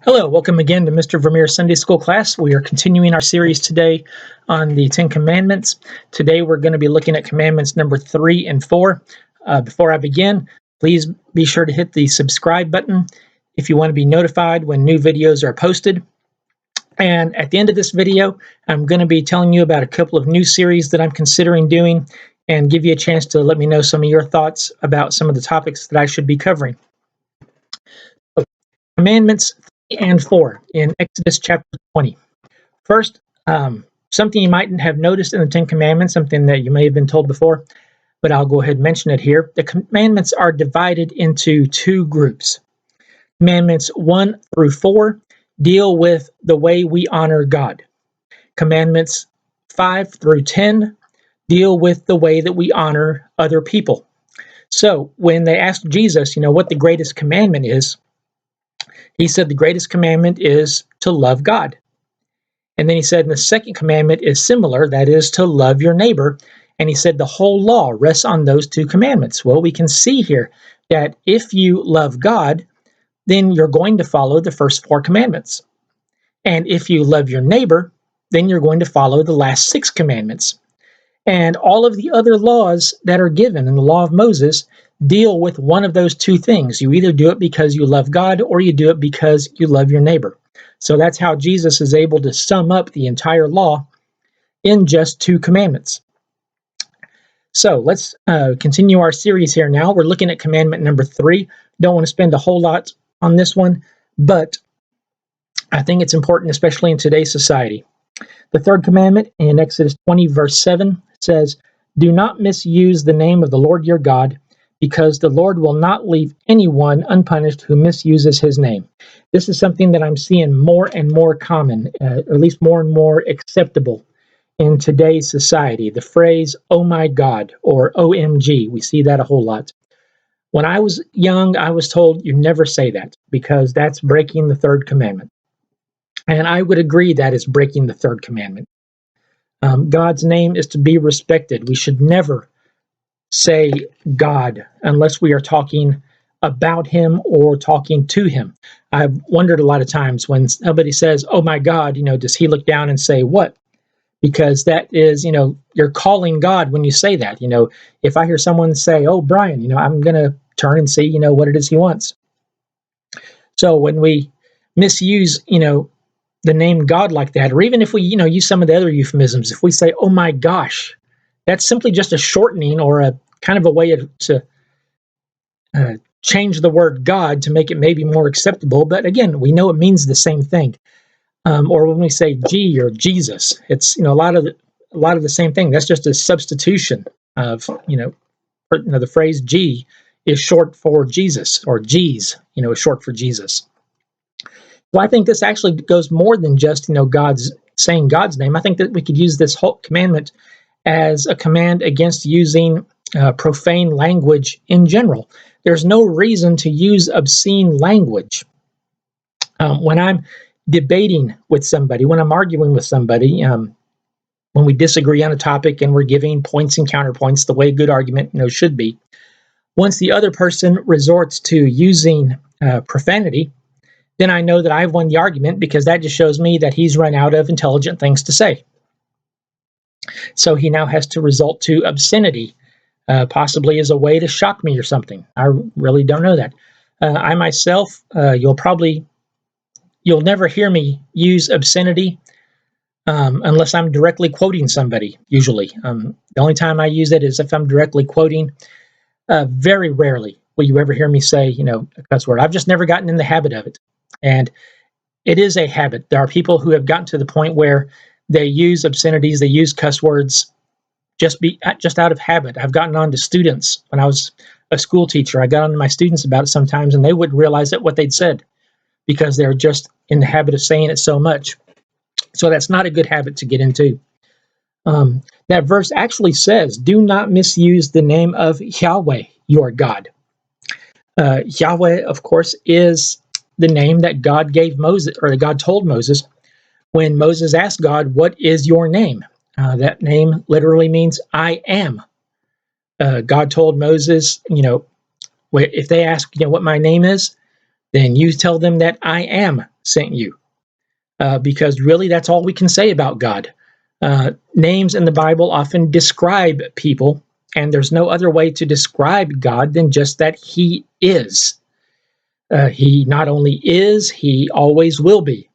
Hello, welcome again to Mr. Vermeer's Sunday School class. We are continuing our series today on the Ten Commandments. Today we're going to be looking at commandments number 3 and 4. Before I begin, please be sure to hit the subscribe button if you want to be notified when new videos are posted. And at the end of this video, I'm going to be telling you about a couple of new series that I'm considering doing and give you a chance to let me know some of your thoughts about some of the topics that I should be covering. So, Commandments and 4 in Exodus chapter 20. First, something you might have noticed in the Ten Commandments, something that you may have been told before, but I'll go ahead and mention it here. The commandments are divided into two groups. Commandments 1 through 4 deal with the way we honor God. Commandments 5 through 10 deal with the way that we honor other people. So when they asked Jesus, what the greatest commandment is, he said the greatest commandment is to love God. And then he said, and the second commandment is similar, that is to love your neighbor. And he said the whole law rests on those two commandments. Well, we can see here that if you love God, then you're going to follow the first 4 commandments. And if you love your neighbor, then you're going to follow the last 6 commandments. And all of the other laws that are given in the law of Moses deal with one of those two things. You either do it because you love God or you do it because you love your neighbor. So that's how Jesus is able to sum up the entire law in just 2 commandments. So let's continue our series here now. We're looking at commandment number 3. Don't want to spend a whole lot on this one, but I think it's important, especially in today's society. The third commandment in Exodus 20, verse 7 says, "Do not misuse the name of the Lord your God, because the Lord will not leave anyone unpunished who misuses his name." This is something that I'm seeing more and more common, or at least more and more acceptable in today's society. The phrase, "oh my God," or "OMG," we see that a whole lot. When I was young, I was told you never say that because that's breaking the third commandment. And I would agree that is breaking the third commandment. God's name is to be respected. We should never say God unless we are talking about him or talking to him. I've wondered a lot of times when somebody says, "oh my God," does he look down and say what? Because that is, you're calling God when you say that. If I hear someone say, "oh, Brian," I'm going to turn and see, what it is he wants. So when we misuse, the name God like that, or even if we, use some of the other euphemisms, if we say, "oh my gosh," that's simply just a shortening or a kind of a way to change the word God to make it maybe more acceptable. But again, we know it means the same thing. Or when we say G or Jesus, it's a lot of the same thing. That's just a substitution of the phrase G is short for Jesus, or G's is short for Jesus. Well, I think this actually goes more than just, God's saying God's name. I think that we could use this whole commandment as a command against using profane language in general. There's no reason to use obscene language. When I'm debating with somebody, when I'm arguing with somebody, when we disagree on a topic and we're giving points and counterpoints the way a good argument should be, once the other person resorts to using profanity, then I know that I've won the argument because that just shows me that he's run out of intelligent things to say. So he now has to resort to obscenity, possibly as a way to shock me or something. I really don't know that. I myself, you'll never hear me use obscenity unless I'm directly quoting somebody, usually. The only time I use it is if I'm directly quoting. Very rarely will you ever hear me say, a cuss word. I've just never gotten in the habit of it. And it is a habit. There are people who have gotten to the point where they use obscenities, they use cuss words just out of habit. I've gotten on to students when I was a school teacher. I got on to my students about it sometimes, and they wouldn't realize that what they'd said because they're just in the habit of saying it so much. So that's not a good habit to get into. That verse actually says, "Do not misuse the name of Yahweh, your God." Yahweh, of course, is the name that God gave Moses, or that God told Moses when Moses asked God, "What is your name?" That name literally means "I am." God told Moses, if they ask, what my name is, then you tell them that I am sent you. Because really that's all we can say about God. Names in the Bible often describe people, and there's no other way to describe God than just that he is. He not only is, he always will be.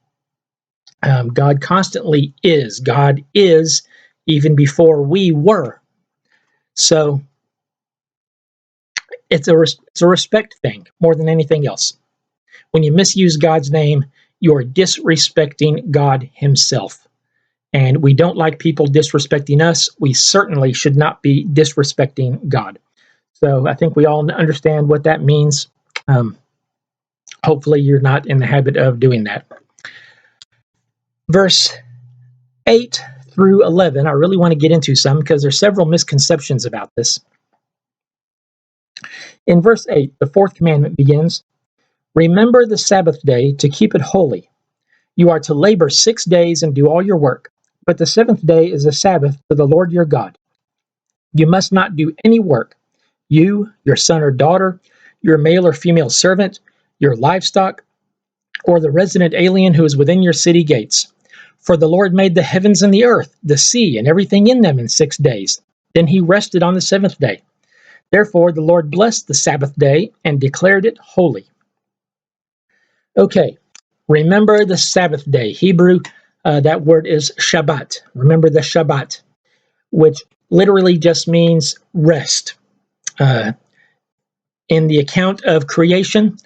God constantly is. God is even before we were. So it's a respect thing more than anything else. When you misuse God's name, you're disrespecting God himself. And we don't like people disrespecting us. We certainly should not be disrespecting God. So I think we all understand what that means. Hopefully you're not in the habit of doing that. Verse 8 through 11, I really want to get into some because there's several misconceptions about this. In verse 8, the fourth commandment begins, "Remember the Sabbath day to keep it holy. You are to labor 6 days and do all your work, but the seventh day is a Sabbath to the Lord your God. You must not do any work, you, your son or daughter, your male or female servant, your livestock, or the resident alien who is within your city gates. For the Lord made the heavens and the earth, the sea, and everything in them in 6 days. Then he rested on the seventh day. Therefore the Lord blessed the Sabbath day and declared it holy." Okay, remember the Sabbath day. Hebrew, that word is Shabbat. Remember the Shabbat, which literally just means rest. In the account of creation,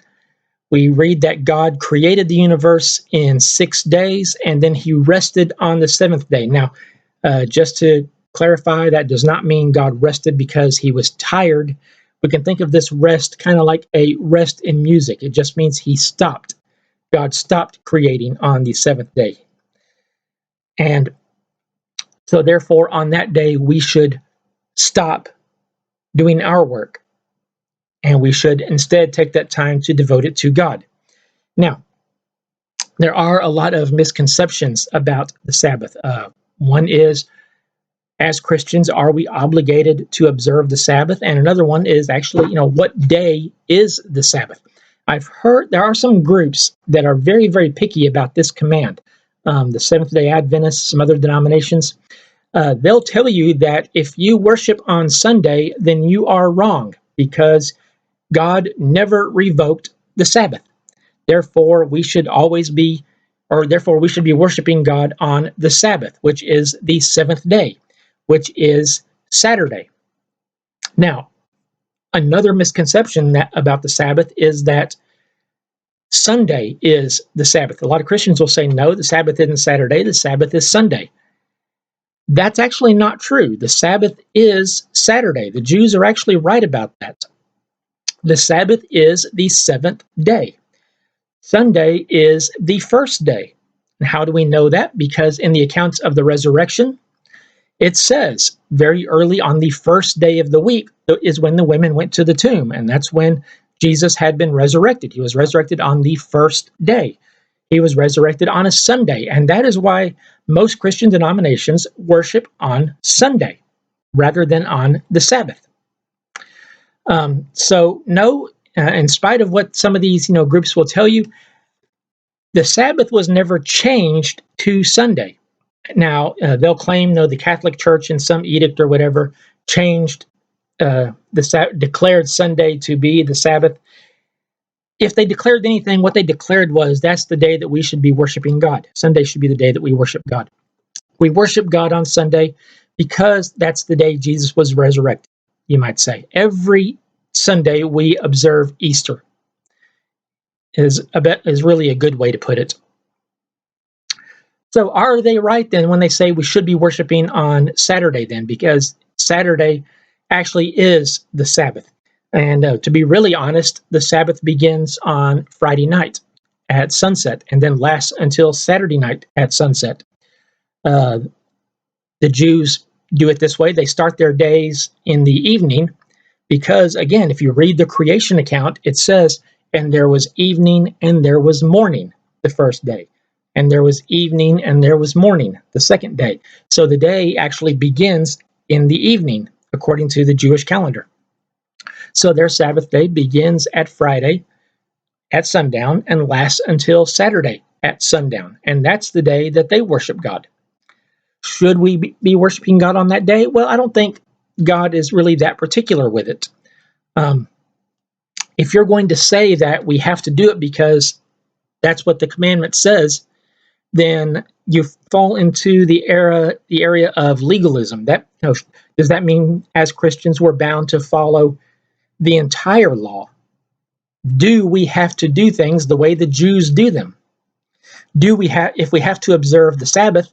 we read that God created the universe in 6 days, and then he rested on the seventh day. Now, just to clarify, that does not mean God rested because he was tired. We can think of this rest kind of like a rest in music. It just means he stopped. God stopped creating on the seventh day. And so therefore, on that day, we should stop doing our work. And we should instead take that time to devote it to God. Now, there are a lot of misconceptions about the Sabbath. One is, as Christians, are we obligated to observe the Sabbath? And another one is actually, what day is the Sabbath? I've heard there are some groups that are very, very picky about this command. The Seventh-day Adventists, some other denominations, they'll tell you that if you worship on Sunday, then you are wrong because God never revoked the Sabbath. Therefore, we should be worshiping God on the Sabbath, which is the seventh day, which is Saturday. Now, another misconception about the Sabbath is that Sunday is the Sabbath. A lot of Christians will say, no, the Sabbath isn't Saturday, the Sabbath is Sunday. That's actually not true. The Sabbath is Saturday. The Jews are actually right about that. The Sabbath is the seventh day. Sunday is the first day. And how do we know that? Because in the accounts of the resurrection, it says very early on the first day of the week is when the women went to the tomb. And that's when Jesus had been resurrected. He was resurrected on the first day. He was resurrected on a Sunday. And that is why most Christian denominations worship on Sunday rather than on the Sabbath. In spite of what some of these groups will tell you, the Sabbath was never changed to Sunday. Now, they'll claim, the Catholic Church in some edict or whatever changed declared Sunday to be the Sabbath. If they declared anything, what they declared was that's the day that we should be worshiping God. Sunday should be the day that we worship God. We worship God on Sunday because that's the day Jesus was resurrected, you might say. Every Sunday we observe Easter is really a good way to put it. So are they right then when they say we should be worshiping on Saturday then? Because Saturday actually is the Sabbath. And to be really honest, the Sabbath begins on Friday night at sunset and then lasts until Saturday night at sunset. The Jews do it this way. They start their days in the evening because, again, if you read the creation account, it says, and there was evening and there was morning the first day. And there was evening and there was morning the second day. So the day actually begins in the evening, according to the Jewish calendar. So their Sabbath day begins at Friday at sundown and lasts until Saturday at sundown. And that's the day that they worship God. Should we be worshiping God on that day? Well, I don't think God is really that particular with it. If you're going to say that we have to do it because that's what the commandment says, then you fall into the area of legalism. Does that mean as Christians we're bound to follow the entire law? Do we have to do things the way the Jews do them? If we have to observe the Sabbath,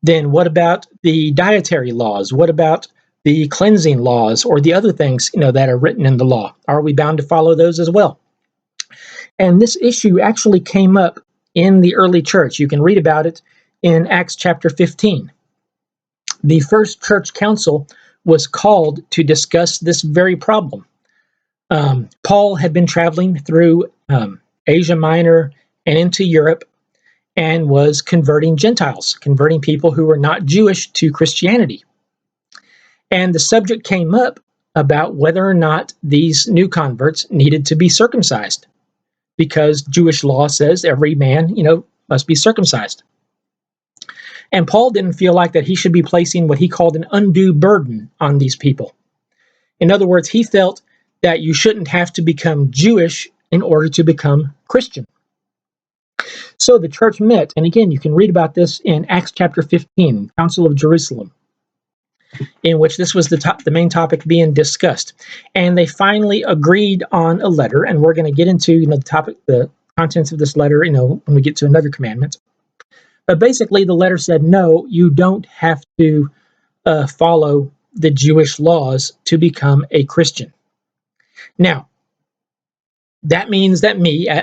then what about the dietary laws? What about the cleansing laws or the other things, that are written in the law? Are we bound to follow those as well? And this issue actually came up in the early church. You can read about it in Acts chapter 15. The first church council was called to discuss this very problem. Paul had been traveling through Asia Minor and into Europe and was converting Gentiles, converting people who were not Jewish to Christianity. And the subject came up about whether or not these new converts needed to be circumcised, because Jewish law says every man, must be circumcised. And Paul didn't feel like that he should be placing what he called an undue burden on these people. In other words, he felt that you shouldn't have to become Jewish in order to become Christian. So the church met, and again, you can read about this in Acts chapter 15, Council of Jerusalem, in which this was the main topic being discussed. And they finally agreed on a letter, and we're going to get into the contents of this letter, when we get to another commandment. But basically, the letter said, no, you don't have to follow the Jewish laws to become a Christian. Now, that means that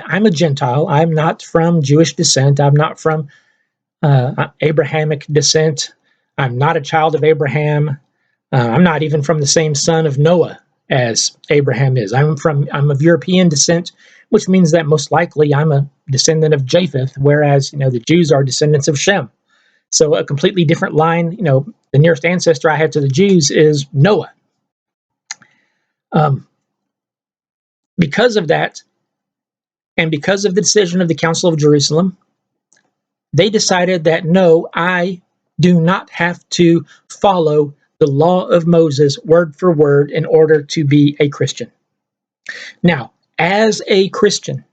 I'm a Gentile. I'm not from Jewish descent. I'm not from Abrahamic descent. I'm not a child of Abraham. I'm not even from the same son of Noah as Abraham is. I'm of European descent, which means that most likely I'm a descendant of Japheth, whereas the Jews are descendants of Shem. So a completely different line. The nearest ancestor I have to the Jews is Noah. Because of that, and because of the decision of the Council of Jerusalem, they decided that no, I do not have to follow the law of Moses word for word in order to be a Christian. Now, as a Christian,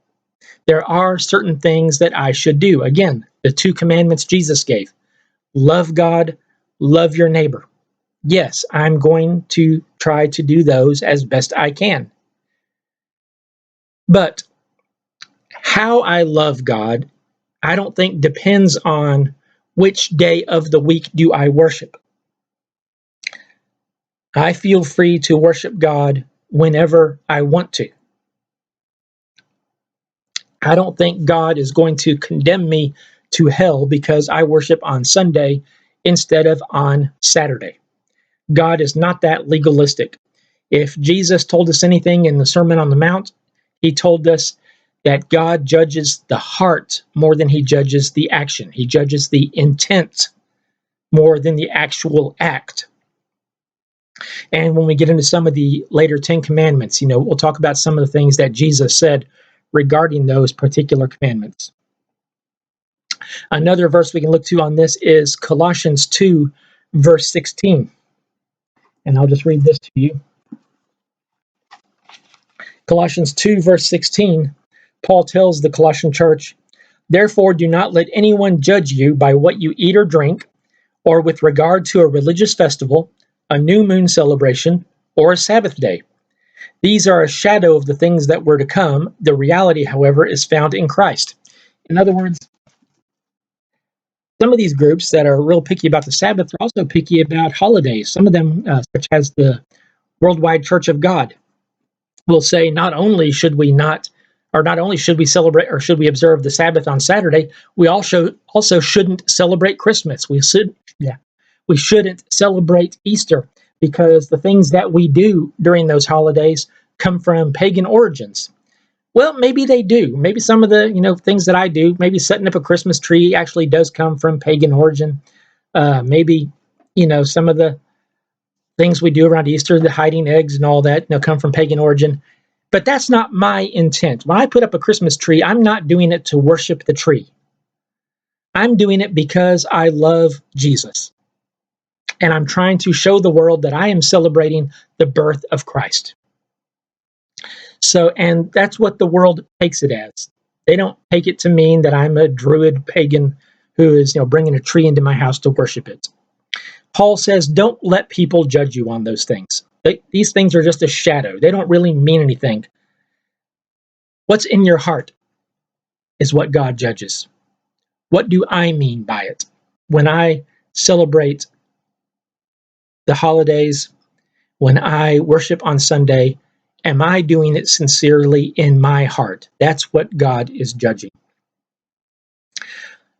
there are certain things that I should do. Again, the 2 commandments Jesus gave. Love God, love your neighbor. Yes, I'm going to try to do those as best I can. But how I love God, I don't think depends on which day of the week do I worship. I feel free to worship God whenever I want to. I don't think God is going to condemn me to hell because I worship on Sunday instead of on Saturday. God is not that legalistic. If Jesus told us anything in the Sermon on the Mount, he told us that God judges the heart more than he judges the action. He judges the intent more than the actual act. And when we get into some of the later 10 commandments, we'll talk about some of the things that Jesus said regarding those particular commandments. Another verse we can look to on this is Colossians 2, verse 16. And I'll just read this to you. Colossians 2, verse 16, Paul tells the Colossian church, "Therefore do not let anyone judge you by what you eat or drink, or with regard to a religious festival, a new moon celebration, or a Sabbath day. These are a shadow of the things that were to come. The reality, however, is found in Christ." In other words, some of these groups that are real picky about the Sabbath are also picky about holidays. Some of them, such as the Worldwide Church of God, will say not only should we celebrate or should we observe the Sabbath on Saturday, we also shouldn't celebrate Christmas. We shouldn't celebrate Easter, because the things that we do during those holidays come from pagan origins. Well, maybe they do. Maybe some of the things that I do, maybe setting up a Christmas tree, actually does come from pagan origin. Maybe some of the things we do around Easter, the hiding eggs and all that, come from pagan origin. But that's not my intent. When I put up a Christmas tree, I'm not doing it to worship the tree. I'm doing it because I love Jesus. And I'm trying to show the world that I am celebrating the birth of Christ. So, and that's what the world takes it as. They don't take it to mean that I'm a druid pagan who is, bringing a tree into my house to worship it. Paul says, don't let people judge you on those things. These things are just a shadow. They don't really mean anything. What's in your heart is what God judges. What do I mean by it? When I celebrate the holidays, when I worship on Sunday, am I doing it sincerely in my heart? That's what God is judging.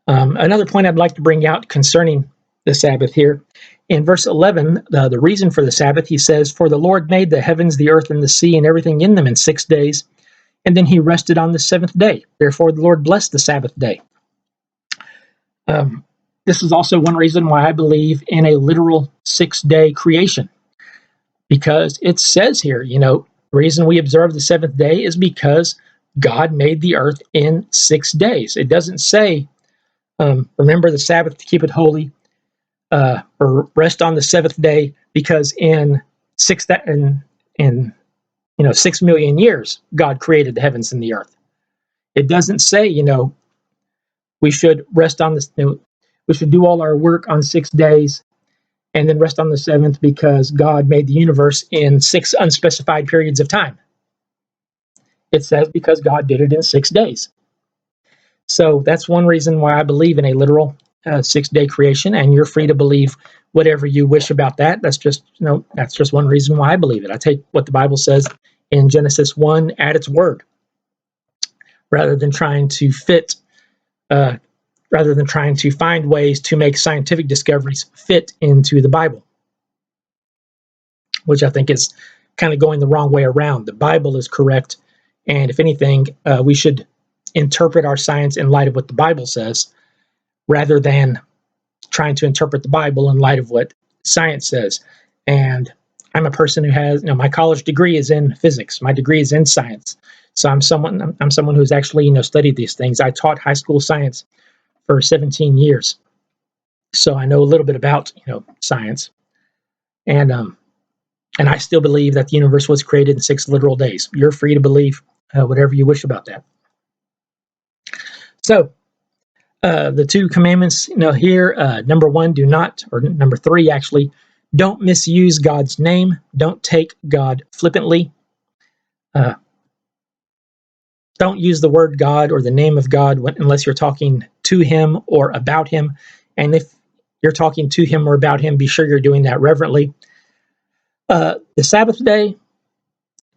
Another point I'd like to bring out concerning the Sabbath here. In verse 11, the reason for the Sabbath, he says, "For the Lord made the heavens, the earth, and the sea, and everything in them in 6 days, and then he rested on the seventh day. Therefore the Lord blessed the Sabbath day." This is also one reason why I believe in a literal 6-day creation. Because it says here, the reason we observe the seventh day is because God made the earth in 6 days. It doesn't say, remember the Sabbath to keep it holy, or rest on the seventh day, because in 6 million years God created the heavens and the earth. It doesn't say, we should rest on this. We should do all our work on 6 days and then rest on the seventh because God made the universe in 6 unspecified periods of time. It says because God did it in 6 days. So that's one reason why I believe in a literal 6-day creation, and you're free to believe whatever you wish about that. That's just one reason why I believe it. I take what the Bible says in Genesis 1 at its word, rather than trying to find ways to make scientific discoveries fit into the Bible, which I think is kind of going the wrong way around. The Bible is correct, and if anything, we should interpret our science in light of what the Bible says, rather than trying to interpret the Bible in light of what science says. And I'm a person who has, my college degree is in physics. My degree is in science. So I'm someone who's actually, studied these things. I taught high school science for 17 years. So I know a little bit about, science. And I still believe that the universe was created in 6 literal days. You're free to believe whatever you wish about that. So the 2 commandments, here, number 1, do not, or number 3 actually, don't misuse God's name. Don't take God flippantly. Don't use the word God or the name of God unless you're talking to him or about him. And if you're talking to him or about him, be sure you're doing that reverently. The Sabbath day,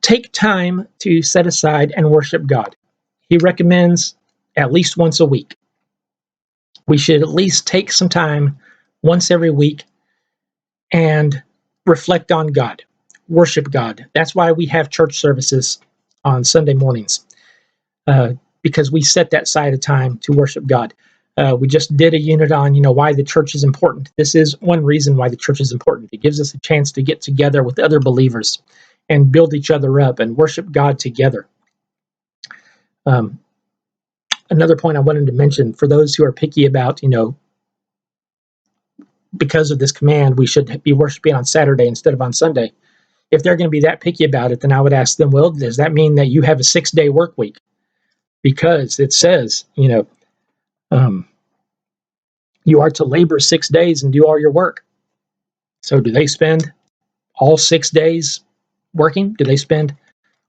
take time to set aside and worship God. He recommends at least once a week. We should at least take some time once every week and reflect on God, worship God. That's why we have church services on Sunday mornings, because we set that side of time to worship God. We just did a unit on, why the church is important. This is one reason why the church is important. It gives us a chance to get together with other believers and build each other up and worship God together. Another point I wanted to mention, for those who are picky about, because of this command, we should be worshiping on Saturday instead of on Sunday. If they're going to be that picky about it, then I would ask them, well, does that mean that you have a 6-day work week? Because it says, you are to labor 6 days and do all your work. So do they spend all 6 days working? Do they spend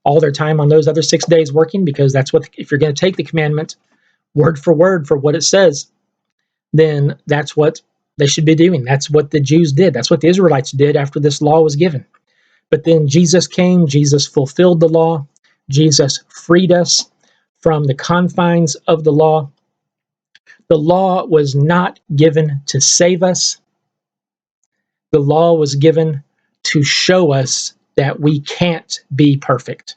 all their time on those other 6 days working? Because that's what, if you're going to take the commandment word for word for what it says, then that's what they should be doing. That's what the Jews did. That's what the Israelites did after this law was given. But then Jesus came, Jesus fulfilled the law, Jesus freed us from the confines of the law. The law was not given to save us. The law was given to show us that we can't be perfect.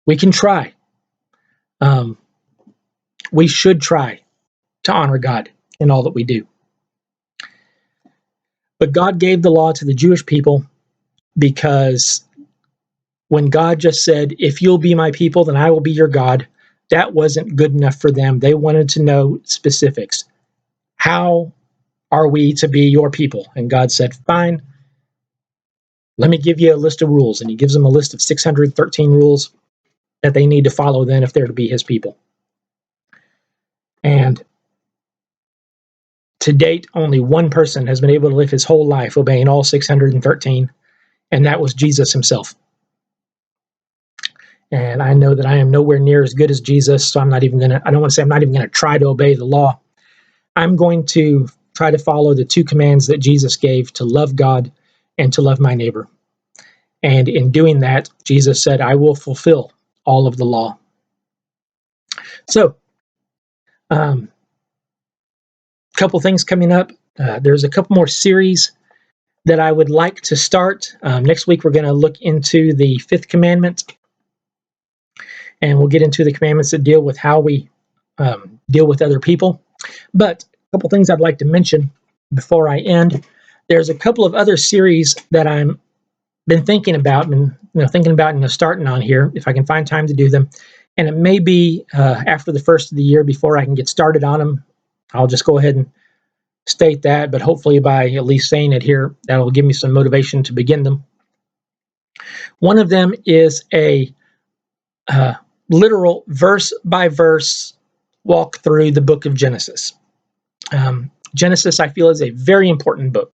We can try. We should try to honor God in all that we do. But God gave the law to the Jewish people because when God just said, if you'll be my people, then I will be your God, that wasn't good enough for them. They wanted to know specifics. How are we to be your people? And God said, fine, let me give you a list of rules. And he gives them a list of 613 rules that they need to follow then if they're to be his people. And to date, only one person has been able to live his whole life obeying all 613, and that was Jesus himself. And I know that I am nowhere near as good as Jesus, so I don't want to say I'm not even going to try to obey the law. I'm going to try to follow the two commands that Jesus gave, to love God and to love my neighbor. And in doing that, Jesus said, I will fulfill all of the law. So, a couple things coming up. There's a couple more series that I would like to start. Next week, we're going to look into the fifth commandment, and we'll get into the commandments that deal with how we deal with other people. But a couple things I'd like to mention before I end. There's a couple of other series that I'm been thinking about and starting on here, if I can find time to do them. And it may be after the first of the year before I can get started on them. I'll just go ahead and state that, but hopefully by at least saying it here, that'll give me some motivation to begin them. One of them is a literal verse-by-verse walk through the book of Genesis. Genesis, I feel, is a very important book.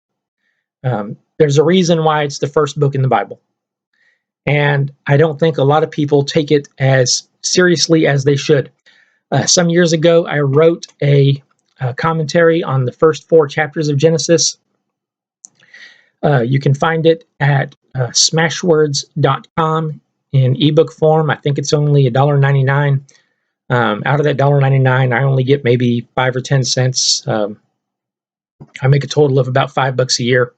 There's a reason why it's the first book in the Bible. And I don't think a lot of people take it as seriously as they should. Some years ago, I wrote a commentary on the first 4 chapters of Genesis. You can find it at smashwords.com in ebook form. I think it's only $1.99. Out of that $1.99, I only get maybe 5 or 10 cents. I make a total of about $5 a year,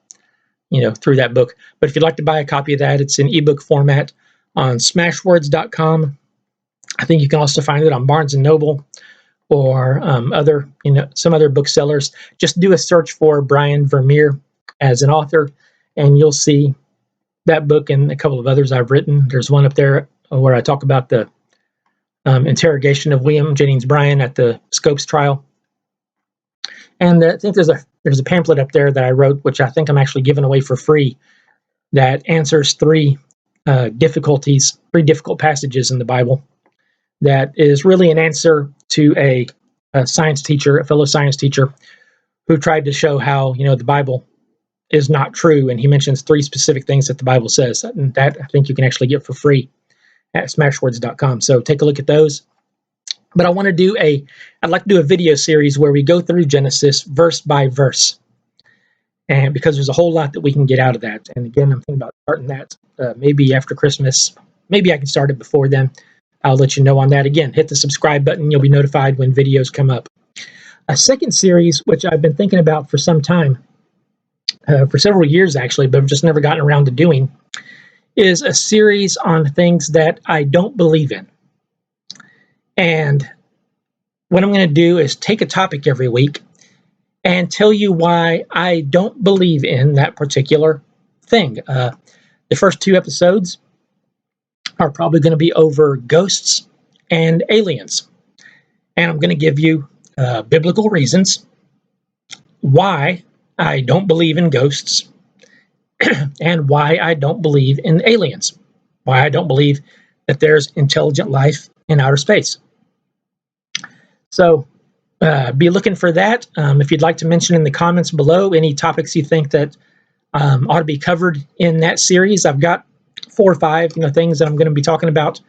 through that book. But if you'd like to buy a copy of that, it's in ebook format on smashwords.com. I think you can also find it on Barnes & Noble or some other booksellers. Just do a search for Brian Vermeer as an author, and you'll see that book and a couple of others I've written. There's one up there where I talk about the interrogation of William Jennings Bryan at the Scopes trial. And I think there's a pamphlet up there that I wrote, which I think I'm actually giving away for free, that answers 3 difficult passages in the Bible. That is really an answer to a fellow science teacher, who tried to show how, the Bible is not true. And he mentions 3 specific things that the Bible says. And that I think you can actually get for free at smashwords.com. So take a look at those. But I'd like to do a video series where we go through Genesis verse by verse. And because there's a whole lot that we can get out of that. And again, I'm thinking about starting that maybe after Christmas. Maybe I can start it before then. I'll let you know on that. Again, hit the subscribe button. You'll be notified when videos come up. A second series, which I've been thinking about for some time, for several years actually, but I've just never gotten around to doing, is a series on things that I don't believe in. And what I'm going to do is take a topic every week and tell you why I don't believe in that particular thing. The first 2 episodes are probably going to be over ghosts and aliens. And I'm going to give you biblical reasons why I don't believe in ghosts and why I don't believe in aliens, why I don't believe that there's intelligent life in outer space. So be looking for that. If you'd like to mention in the comments below any topics you think that ought to be covered in that series, I've got 4 or 5 things that I'm going to be talking about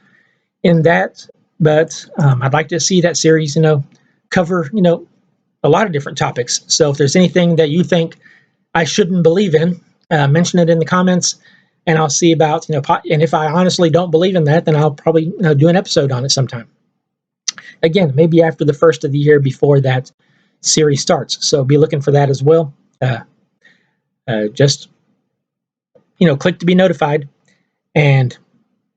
in that. But I'd like to see that series cover a lot of different topics. So if there's anything that you think I shouldn't believe in, mention it in the comments, and I'll see about and if I honestly don't believe in that, then I'll probably do an episode on it sometime. Again, maybe after the first of the year before that series starts. So be looking for that as well. Just click to be notified, and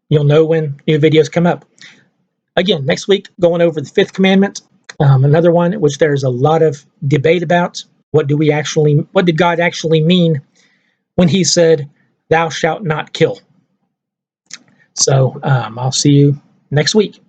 you'll know when new videos come up. Again, next week, going over the 5th commandment, another one which there's a lot of debate about. What did God actually mean when he said, "Thou shalt not kill"? So I'll see you next week.